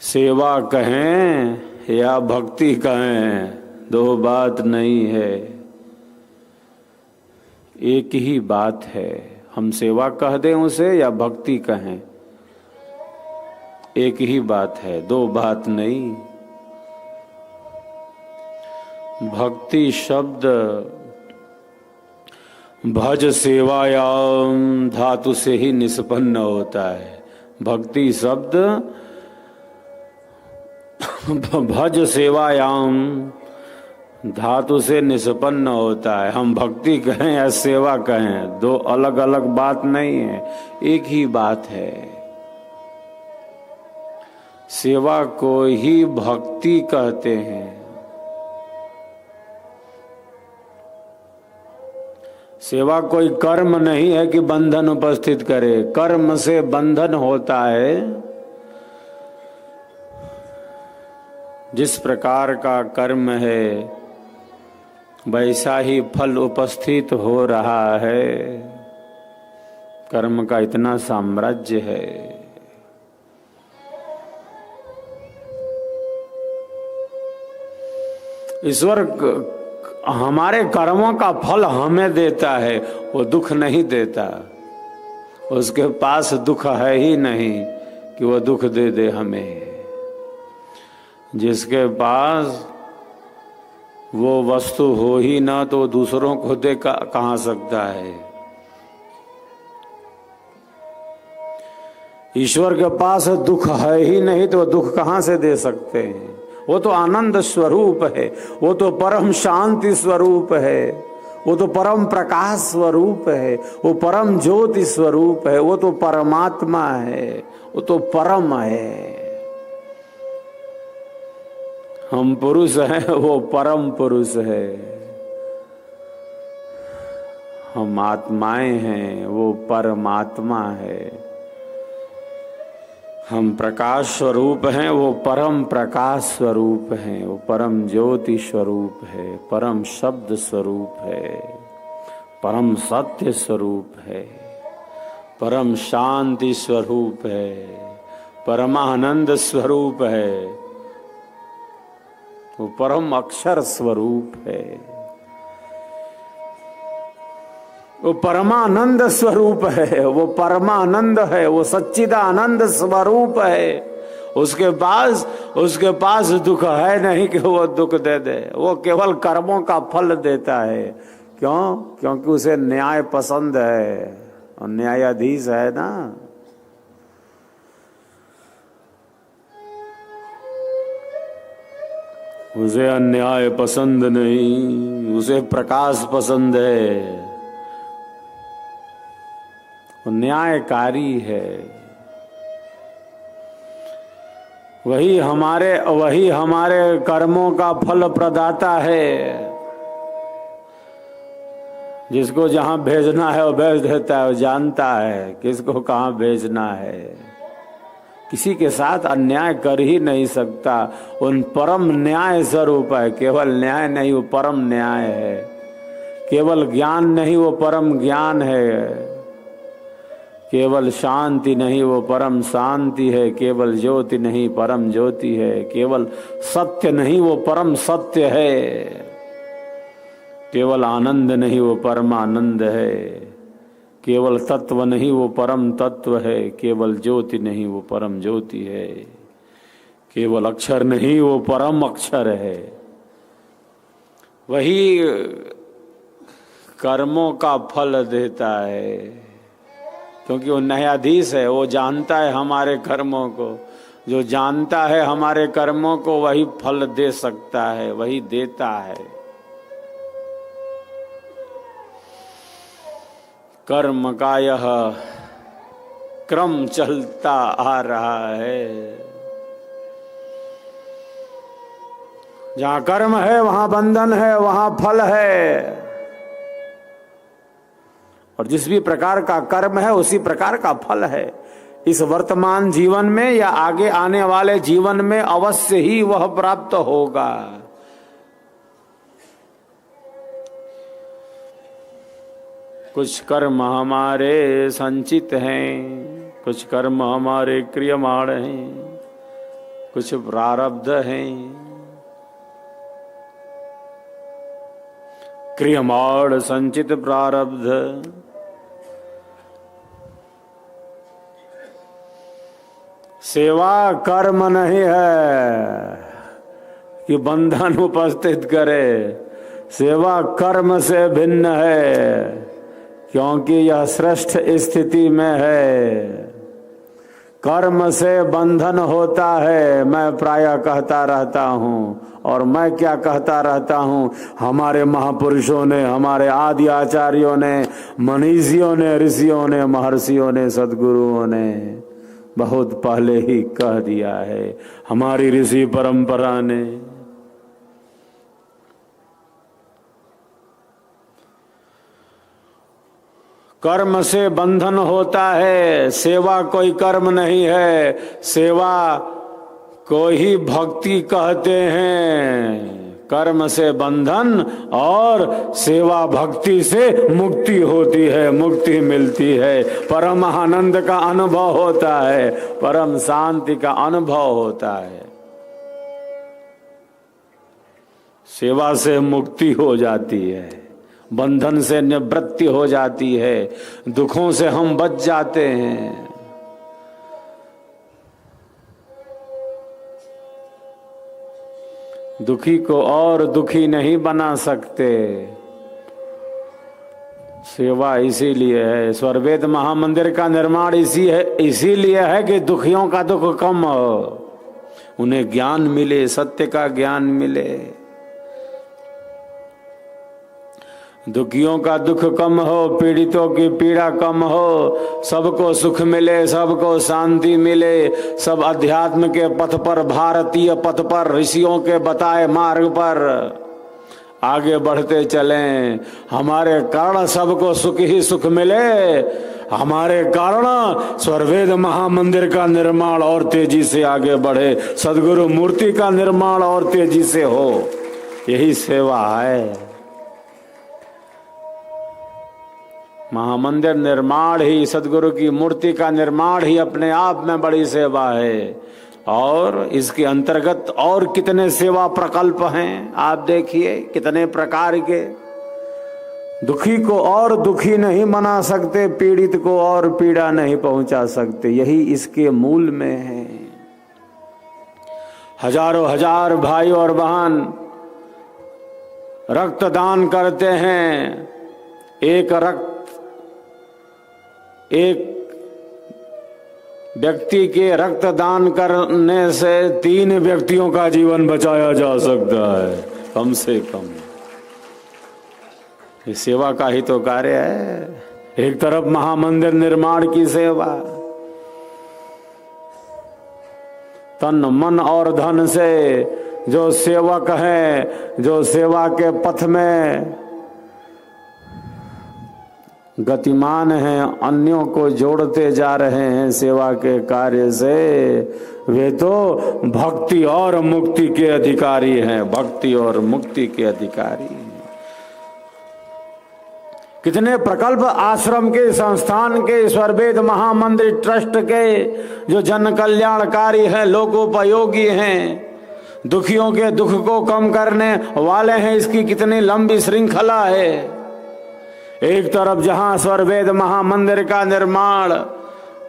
सेवा कहें या भक्ति कहें, दो बात नहीं है, एक ही बात है। हम सेवा कह दें उसे या भक्ति कहें, एक ही बात है, दो बात नहीं। भक्ति शब्द भज सेवायाम धातु से ही निष्पन्न होता है। भक्ति शब्द भज सेवायाम धातु से निष्पन्न होता है। हम भक्ति कहें या सेवा कहें, दो अलग अलग बात नहीं है, एक ही बात है। सेवा को ही भक्ति कहते हैं। सेवा कोई कर्म नहीं है कि बंधन उपस्थित करे। कर्म से बंधन होता है। जिस प्रकार का कर्म है वैसा ही फल उपस्थित हो रहा है। कर्म का इतना साम्राज्य है। ईश्वर हमारे कर्मों का फल हमें देता है, वो दुख नहीं देता। उसके पास दुख है ही नहीं कि वो दुख दे दे हमें। जिसके पास वो वस्तु हो ही ना तो दूसरों को दे कहाँ सकता है। ईश्वर के पास दुख है ही नहीं तो दुख कहाँ से दे सकते हैं। वो तो आनंद स्वरूप है, वो तो परम शांति स्वरूप है, वो तो परम प्रकाश स्वरूप है, वो परम ज्योति स्वरूप है, वो तो परमात्मा है, वो तो परम है। हम पुरुष हैं, वो परम पुरुष है। हम आत्माएं हैं, वो परमात्मा है। हम प्रकाश स्वरूप हैं, वो परम प्रकाश स्वरूप हैं, वो परम ज्योति स्वरूप है, परम शब्द स्वरूप है, परम सत्य स्वरूप है, परम शांति स्वरूप है, परमानंद स्वरूप है, वो परम अक्षर स्वरूप है, वो परमानंद स्वरूप है, वो परमानंद है, वो सच्चिदानंद स्वरूप है। उसके पास दुख है नहीं कि वो दुख दे दे। वो केवल कर्मों का फल देता है। क्यों? क्योंकि उसे न्याय पसंद है और न्यायाधीश है ना। उसे अन्याय पसंद नहीं, उसे प्रकाश पसंद है। न्यायकारी है। वही हमारे कर्मों का फल प्रदाता है। जिसको जहां भेजना है वो भेज देता है। वो जानता है किसको कहां भेजना है। किसी के साथ अन्याय कर ही नहीं सकता। उन परम न्याय स्वरूप है। केवल न्याय नहीं, वो परम न्याय है। केवल ज्ञान नहीं, वो परम ज्ञान है। केवल शांति नहीं, वो परम शांति है। केवल ज्योति नहीं, परम ज्योति है। केवल सत्य नहीं, वो परम सत्य है। केवल आनंद नहीं, वो परम आनंद है। केवल तत्व नहीं, वो परम तत्व है। केवल ज्योति नहीं, वो परम ज्योति है। केवल अक्षर नहीं, वो परम अक्षर है। वही कर्मों का फल देता है। क्योंकि वो न्यायाधीश है। वो जानता है हमारे कर्मों को। जो जानता है हमारे कर्मों को वही फल दे सकता है, वही देता है। कर्म का यह क्रम चलता आ रहा है। जहां कर्म है वहां बंधन है, वहां फल है। और जिस भी प्रकार का कर्म है उसी प्रकार का फल है। इस वर्तमान जीवन में या आगे आने वाले जीवन में अवश्य ही वह प्राप्त होगा। कुछ कर्म हमारे संचित हैं, कुछ कर्म हमारे क्रियमाण हैं। कुछ प्रारब्ध हैं। क्रियमाण संचित प्रारब्ध, सेवा कर्म नहीं है कि बंधन उपस्थित करे। सेवा कर्म से भिन्न है, क्योंकि यह श्रेष्ठ स्थिति में है। कर्म से बंधन होता है, मैं प्रायः कहता रहता हूँ। और मैं क्या कहता रहता हूँ, हमारे महापुरुषों ने, हमारे आदि आचार्यों ने, मनीषियों ने, ऋषियों ने, महर्षियों ने, सद्गुरुओं ने बहुत पहले ही कह दिया है। हमारी ऋषि परंपरा ने कर्म से बंधन होता है, सेवा कोई कर्म नहीं है। सेवा को ही भक्ति कहते हैं। कर्म से बंधन और सेवा भक्ति से मुक्ति होती है, मुक्ति मिलती है, परम आनंद का अनुभव होता है, परम शांति का अनुभव होता है। सेवा से मुक्ति हो जाती है, बंधन से निवृत्ति हो जाती है, दुखों से हम बच जाते हैं। दुखी को और दुखी नहीं बना सकते। सेवा इसीलिए है, स्वरवेद महामंदिर का निर्माण इसीलिए है कि दुखियों का दुख कम हो, उन्हें ज्ञान मिले, सत्य का ज्ञान मिले। दुखियों का दुख कम हो, पीड़ितों की पीड़ा कम हो, सबको सुख मिले, सबको शांति मिले, सब अध्यात्म के पथ पर, भारतीय पथ पर, ऋषियों के बताए मार्ग पर आगे बढ़ते चलें। हमारे कारण सबको सुख ही सुख मिले, हमारे कारण स्वरवेद महामंदिर का निर्माण और तेजी से आगे बढ़े, सद्गुरु मूर्ति का निर्माण और तेजी से हो। यही सेवा है। महामंदिर निर्माण ही, सद्गुरु की मूर्ति का निर्माण ही अपने आप में बड़ी सेवा है। और इसके अंतर्गत और कितने सेवा प्रकल्प हैं, आप देखिए कितने प्रकार के। दुखी को और दुखी नहीं बना सकते, पीड़ित को और पीड़ा नहीं पहुंचा सकते, यही इसके मूल में है। हजारों हजार भाई और बहन रक्तदान करते हैं। एक व्यक्ति के रक्तदान करने से 3 व्यक्तियों का जीवन बचाया जा सकता है, कम से कम। ये सेवा का ही तो कार्य है। एक तरफ महामंदिर निर्माण की सेवा, तन मन और धन से जो सेवक हैं, जो सेवा के पथ में गतिमान हैं, अन्यों को जोड़ते जा रहे हैं सेवा के कार्य से, वे तो भक्ति और मुक्ति के अधिकारी हैं, भक्ति और मुक्ति के अधिकारी हैं। कितने प्रकल्प आश्रम के, संस्थान के, स्वरवेद महामंदिर ट्रस्ट के, जो जन कल्याणकारी हैं, लोकोपयोगी हैं, दुखियों के दुख को कम करने वाले हैं, इसकी कितनी लंबी श्रृंखला है। एक तरफ जहां स्वरवेद महामंदिर का निर्माण,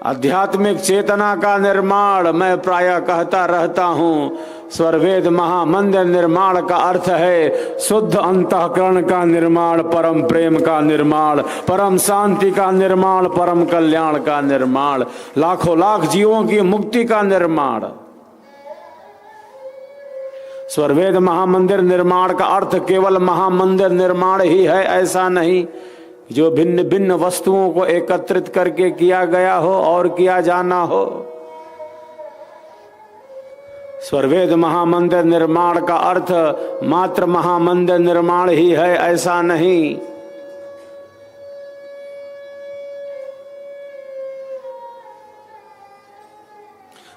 आध्यात्मिक चेतना का निर्माण, मैं प्रायः कहता रहता हूं, स्वरवेद महामंदिर निर्माण का अर्थ है शुद्ध अंतःकरण का निर्माण, परम प्रेम का निर्माण, परम शांति का निर्माण, परम कल्याण का निर्माण, लाखों लाख जीवों की मुक्ति का निर्माण। स्वरवेद महामंदिर निर्माण का अर्थ केवल महामंदिर निर्माण ही है ऐसा नहीं, जो भिन्न भिन्न वस्तुओं को एकत्रित करके किया गया हो और किया जाना हो। स्वरवेद महामंदिर निर्माण का अर्थ मात्र महामंदिर निर्माण ही है ऐसा नहीं।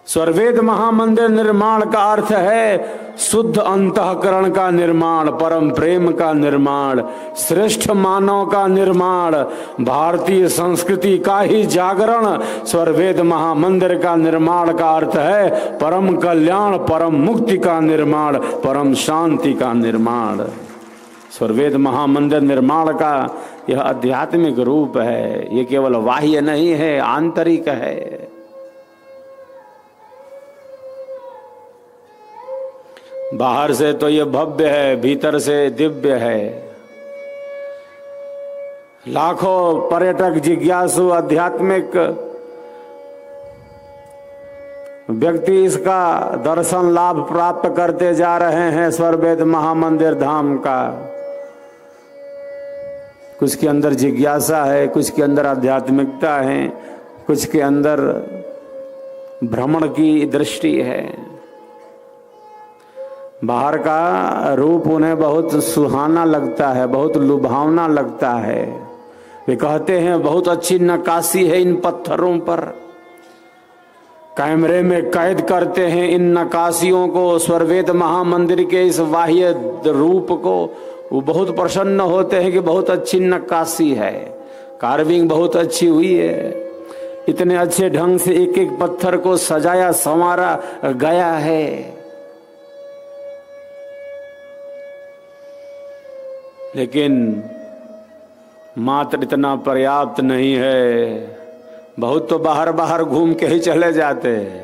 स्वर्वेद महामंदिर निर्माण का अर्थ है शुद्ध अंतःकरण का निर्माण, परम प्रेम का निर्माण, श्रेष्ठ मानव का निर्माण, भारतीय संस्कृति का ही जागरण। स्वर्वेद महामंदिर का निर्माण का अर्थ है परम कल्याण, परम मुक्ति का निर्माण, परम शांति का निर्माण। स्वर्वेद महामंदिर निर्माण का यह आध्यात्मिक रूप है। ये केवल बाह्य नहीं है, आंतरिक है। बाहर से तो ये भव्य है, भीतर से दिव्य है। लाखों पर्यटक, जिज्ञासु, आध्यात्मिक व्यक्ति इसका दर्शन लाभ प्राप्त करते जा रहे हैं स्वर्वेद महामंदिर धाम का। कुछ के अंदर जिज्ञासा है, कुछ के अंदर आध्यात्मिकता है, कुछ के अंदर भ्रमण की दृष्टि है। बाहर का रूप उन्हें बहुत सुहाना लगता है, बहुत लुभावना लगता है। वे कहते हैं बहुत अच्छी नक्काशी है इन पत्थरों पर। कैमरे में कैद करते हैं इन नक्काशियों को, स्वर्वेद महामंदिर के इस बाह्य रूप को। वो बहुत प्रसन्न होते हैं कि बहुत अच्छी नक्काशी है, कार्विंग बहुत अच्छी हुई है, इतने अच्छे ढंग से एक एक पत्थर को सजाया संवारा गया है। लेकिन मात्र इतना पर्याप्त नहीं है। बहुत तो बाहर बाहर घूम के ही चले जाते हैं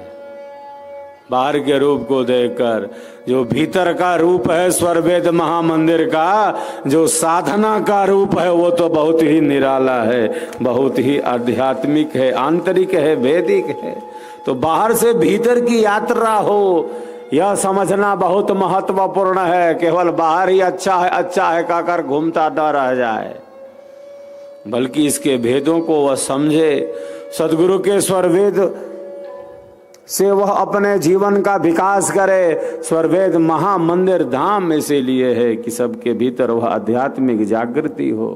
बाहर के रूप को देखकर। जो भीतर का रूप है स्वर्वेद महामंदिर का, जो साधना का रूप है, वो तो बहुत ही निराला है, बहुत ही आध्यात्मिक है, आंतरिक है, वैदिक है। तो बाहर से भीतर की यात्रा हो, यह समझना बहुत महत्वपूर्ण है। केवल बाहर ही अच्छा है कहकर घूमता न रह जाए, बल्कि इसके भेदों को वह समझे। सदगुरु के स्वर्वेद से वह अपने जीवन का विकास करे। स्वर्वेद महामंदिर धाम इसीलिए है कि सबके भीतर वह आध्यात्मिक जागृति हो।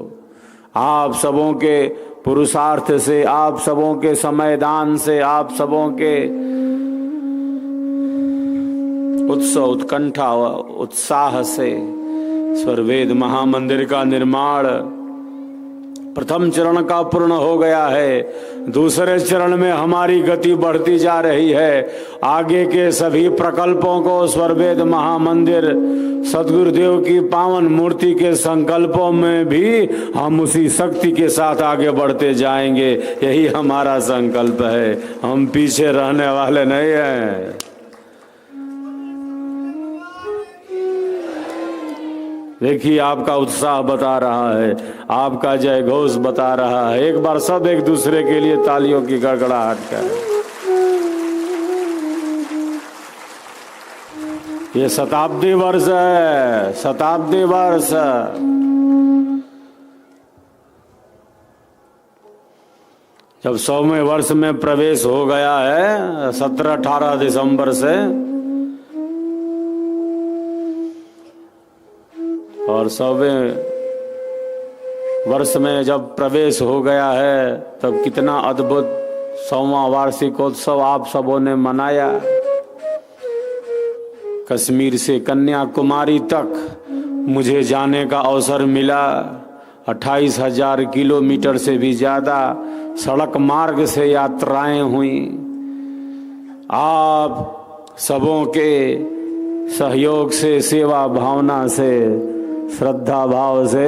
आप सबों के पुरुषार्थ से, आप सबों के समयदान से, आप सबों के उत्सव, उत्कंठा, उत्साह से स्वर्वेद महामंदिर का निर्माण प्रथम चरण का पूर्ण हो गया है। दूसरे चरण में हमारी गति बढ़ती जा रही है। आगे के सभी प्रकल्पों को स्वर्वेद महामंदिर सदगुरुदेव की पावन मूर्ति के संकल्पों में भी हम उसी शक्ति के साथ आगे बढ़ते जाएंगे। यही हमारा संकल्प है, हम पीछे रहने वाले नहीं हैं। देखिए आपका उत्साह बता रहा है, आपका जय घोष बता रहा है। एक बार सब एक दूसरे के लिए तालियों की गड़गड़ाहट करें। ये शताब्दी वर्ष है, शताब्दी वर्ष। जब 100वें वर्ष में प्रवेश हो गया है 17-18 दिसंबर से, और 100वें वर्ष में जब प्रवेश हो गया है तब कितना अद्भुत 100वां वार्षिकोत्सव आप सबों ने मनाया। कश्मीर से कन्याकुमारी तक मुझे जाने का अवसर मिला। 28,000 किलोमीटर से भी ज्यादा सड़क मार्ग से यात्राएं हुई। आप सबों के सहयोग से, सेवा भावना से, श्रद्धा भाव से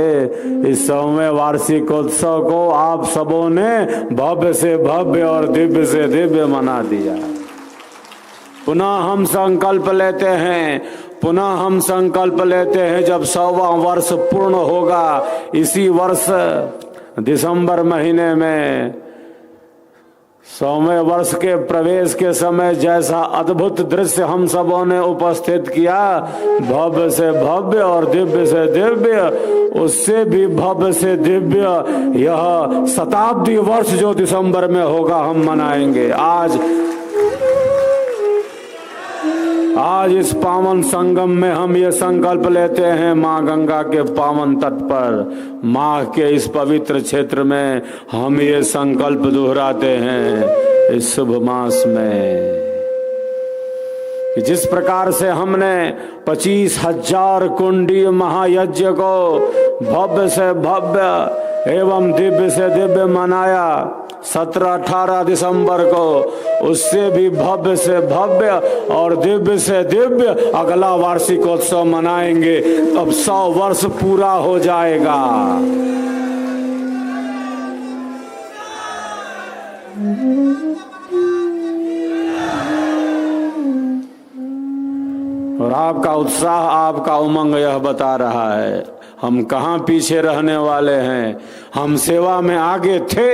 इस 100वें वार्षिकोत्सव को आप सबों ने भव्य से भव्य और दिव्य से दिव्य मना दिया। पुनः हम संकल्प लेते हैं, पुनः हम संकल्प लेते हैं जब 100वां वर्ष पूर्ण होगा इसी वर्ष दिसंबर महीने में, 100वें वर्ष के प्रवेश के समय जैसा अद्भुत दृश्य हम सबों ने उपस्थित किया, भव्य से भव्य और दिव्य से दिव्य, उससे भी भव्य से दिव्य यह शताब्दी वर्ष जो दिसंबर में होगा हम मनाएंगे। आज इस पावन संगम में हम ये संकल्प लेते हैं, माँ गंगा के पावन तट पर, माँ के इस पवित्र क्षेत्र में हम ये संकल्प दोहराते हैं इस शुभ मास में। कि जिस प्रकार से हमने 25,000 कुंडी महायज्ञ को भव्य से भव्य एवं दिव्य से दिव्य मनाया 17-18 दिसंबर को, उससे भी भव्य से भव्य और दिव्य से दिव्य अगला वार्षिकोत्सव मनाएंगे। अब 100 वर्ष पूरा हो जाएगा। और आपका उत्साह, आपका उमंग यह बता रहा है हम कहाँ पीछे रहने वाले हैं। हम सेवा में आगे थे,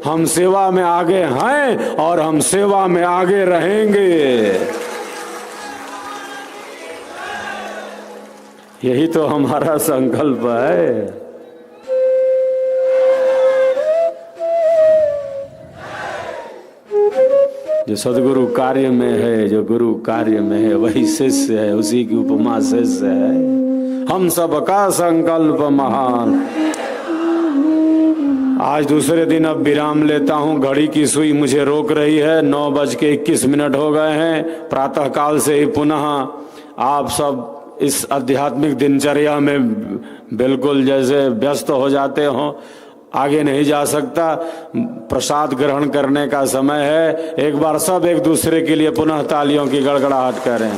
हम सेवा में आगे हैं और हम सेवा में आगे रहेंगे। यही तो हमारा संकल्प है। जो सदगुरु कार्य में है, जो गुरु कार्य में है, वही शिष्य है, उसी की उपमा शिष्य है। हम सबका संकल्प महान। आज दूसरे दिन अब विराम लेता हूँ। घड़ी की सुई मुझे रोक रही है। 9:21 हो गए हैं। प्रातः काल से ही पुनः आप सब इस आध्यात्मिक दिनचर्या में बिल्कुल जैसे व्यस्त हो जाते हो। आगे नहीं जा सकता। प्रसाद ग्रहण करने का समय है। एक बार सब एक दूसरे के लिए पुनः तालियों की गड़गड़ाहट करें।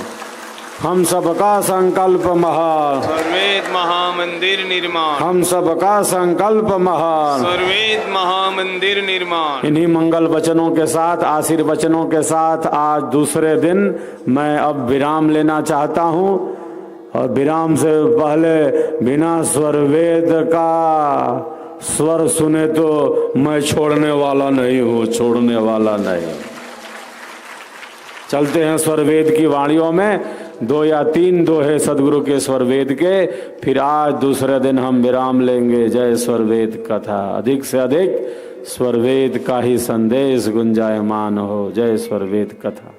हम सबका संकल्प महान, सर्वेद महामंदिर निर्माण। हम सबका संकल्प महान, सर्वेद महामंदिर निर्माण। इन्हीं मंगल वचनों के साथ, आशीर्वचनों के साथ आज दूसरे दिन मैं अब विराम लेना चाहता हूँ। और विराम से पहले बिना स्वर वेद का स्वर सुने तो मैं छोड़ने वाला नहीं हूँ, छोड़ने वाला नहीं। चलते हैं स्वर वेद की वाणियों में। 2 या 3 दोहे सदगुरु के स्वर वेद के, फिर आज दूसरे दिन हम विराम लेंगे। जय स्वर वेद कथा। अधिक से अधिक स्वर वेद का ही संदेश गुंजायमान हो। जय स्वर वेद कथा।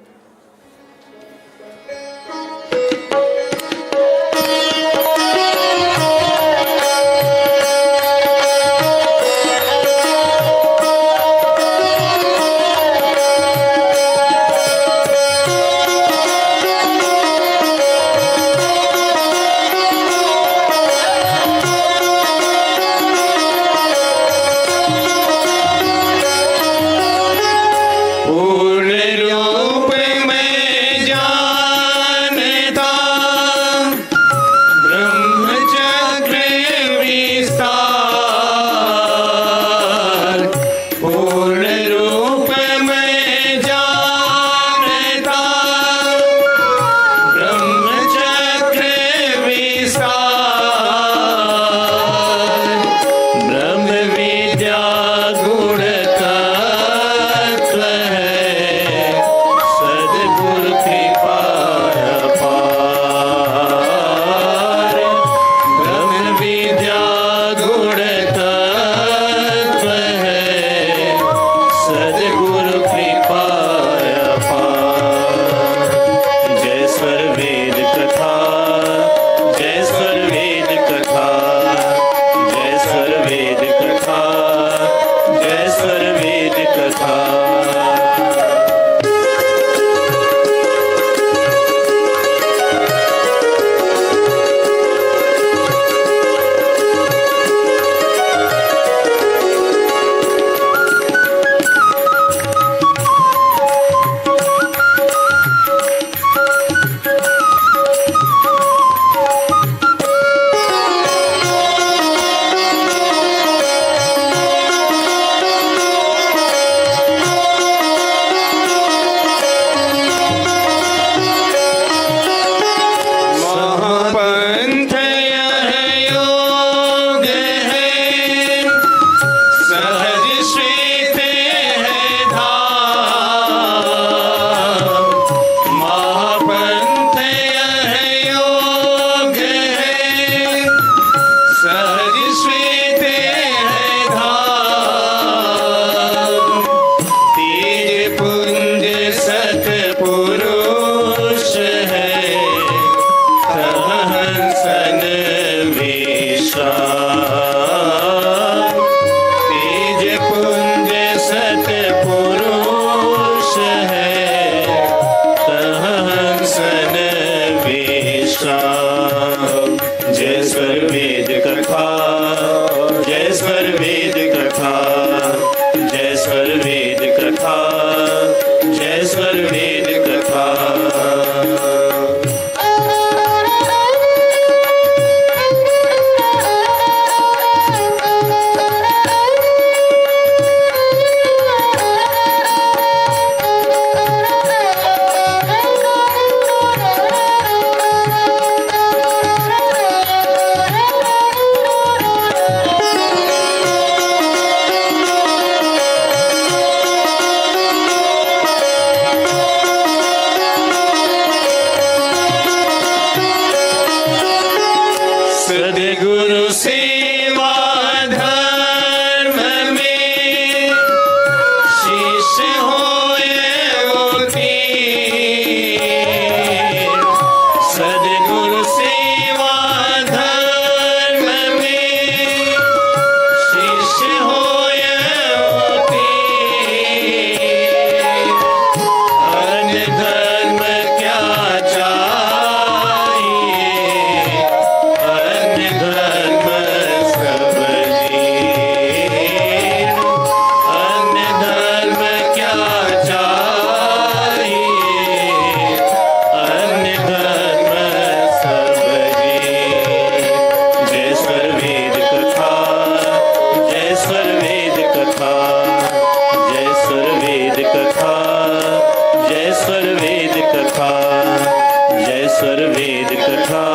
पूर्ण रूप स्वर वेद कथा